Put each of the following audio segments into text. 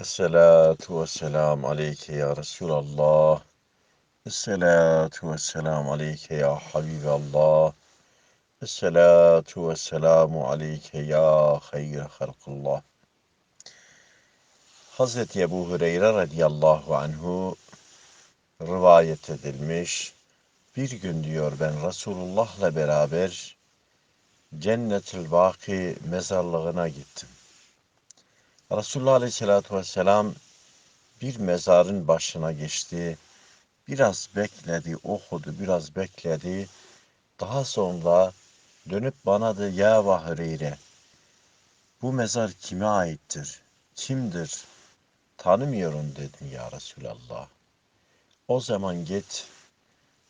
Esselatu vesselam aleyke ya Resulallah. Esselatu vesselam aleyke ya Habiballah. Esselatu vesselamu aleyke ya hayre halkullah. Hazreti Ebu Hureyre radıyallahu anhu rivayet edilmiş. Bir gün diyor ben Resulullah'la beraber Cennetül Baki mezarlığına gittim. Resulullah aleyhissalatu vesselam bir mezarın başına geçti. Biraz bekledi, okudu, biraz bekledi. Daha sonra dönüp bana da ya Vahireyre, bu mezar kime aittir? Kimdir? Tanımıyorum dedim ya Resulallah. O zaman git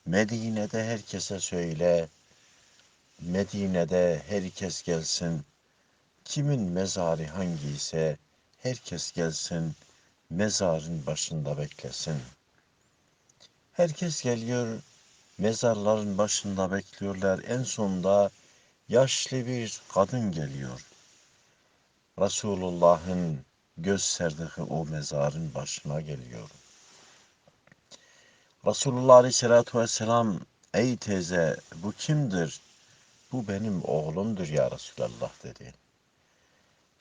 Medine'de herkese söyle, Medine'de herkes gelsin. Kimin mezarı hangi ise herkes gelsin, mezarın başında beklesin. Herkes geliyor, mezarların başında bekliyorlar. En sonunda yaşlı bir kadın geliyor. Resulullah'ın gösterdiği o mezarın başına geliyor. Resulullah Aleyhisselatü Vesselam, ey teyze bu kimdir? Bu benim oğlumdur ya Resulallah dedi.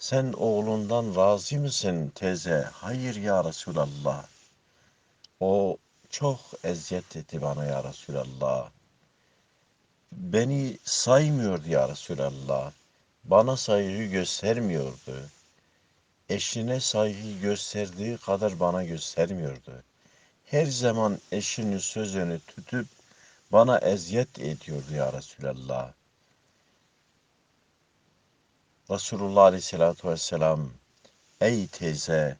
Sen oğlundan razı mısın teyze? Hayır ya Resulallah. O çok eziyet etti bana ya Resulallah. Beni saymıyordu ya Resulallah. Bana saygı göstermiyordu. Eşine saygı gösterdiği kadar bana göstermiyordu. Her zaman eşinin sözünü tutup bana eziyet ediyordu ya Resulallah. Resulullah Aleyhisselatü Vesselam, ey teyze,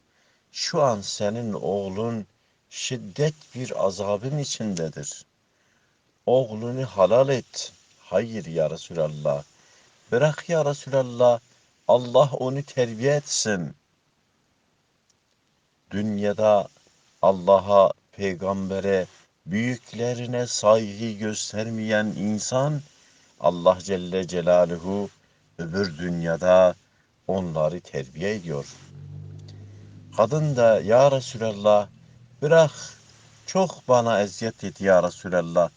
şu an senin oğlun şiddet bir azabın içindedir. Oğlunu halal et. Hayır ya Resulallah. Bırak ya Resulallah. Allah onu terbiye etsin. Dünyada Allah'a, peygambere, büyüklerine saygı göstermeyen insan, Allah Celle Celaluhu öbür dünyada onları terbiye ediyor. Kadın da ya Resulallah bırak, çok bana eziyet etti ya Resulallah.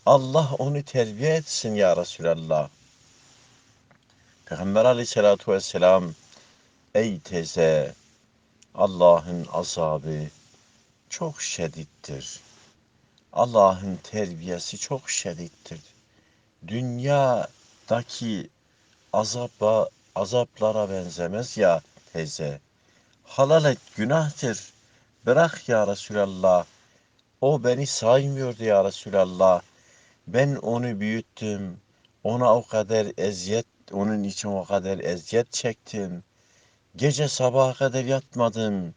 Allah onu terbiye etsin ya Resulallah. Peygamber aleyhissalatu vesselam, ey teyze, Allah'ın azabı çok şiddettir. Allah'ın terbiyesi çok şiddettir. Dünyadaki azaplara benzemez ya teyze. Halal et, günahtır. Bırak ya Resulallah. O beni saymıyordu ya Resulallah. Ben onu büyüttüm. Ona o kadar eziyet, onun için o kadar eziyet çektim. Gece sabaha kadar yatmadım.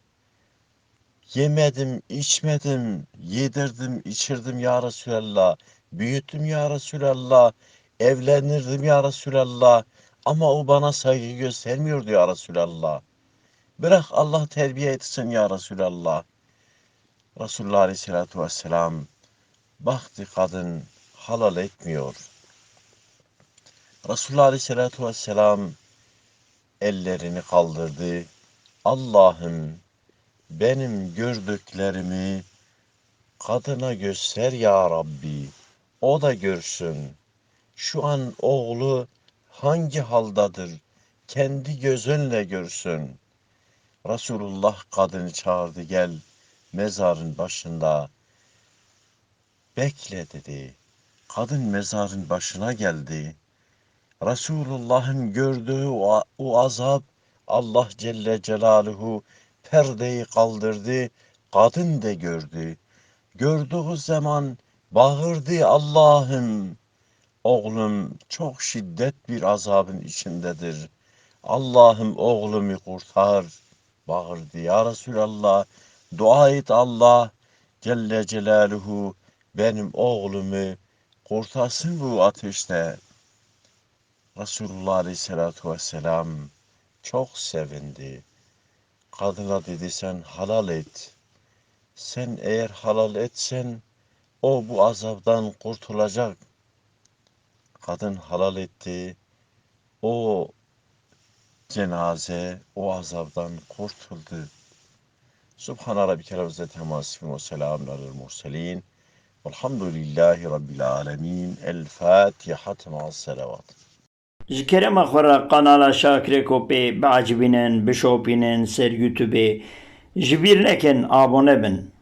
Yemedim, içmedim, yedirdim, içirdim ya Resulallah. Büyüttüm ya Resulallah. Evlenirdim ya Resulallah. Ama o bana saygı göstermiyordu ya Resulallah. Bırak Allah terbiye etsin ya Resulallah. Resulullah Aleyhisselatü Vesselam baktı kadın halal etmiyor. Resulullah Aleyhisselatü Vesselam ellerini kaldırdı. Allah'ım benim gördüklerimi kadına göster ya Rabbi. O da görsün. Şu an oğlu hangi haldadır? Kendi gözünle görsün. Resulullah kadını çağırdı, gel mezarın başında bekle dedi. Kadın mezarın başına geldi. Resulullah'ın gördüğü o azap, Allah Celle Celaluhu perdeyi kaldırdı. Kadın da gördü. Gördüğü zaman bağırdı, Allah'ım oğlum çok şiddet bir azabın içindedir. Allah'ım oğlumu kurtar. Bağırdı ya Resulallah. Dua et Allah Celle Celaluhu benim oğlumu kurtarsın bu ateşte. Resulullah Aleyhisselatü Vesselam çok sevindi. Kadına dedi sen halal et. Sen eğer halal etsen o bu azaptan kurtulacak. Kadın halal etti. O cenaze o azaptan kurtuldu. Subhane rabbike rabbil izzati amma yasifun ve selamun alel murselin. Velhamdülillahi rabbil alemin. El Fatiha ma'as selavat. Ji kerema xwe re kanala Şakirê Kopê biacibînin, bişopînin ser YouTubeê. Ji bîr nekin abone bin.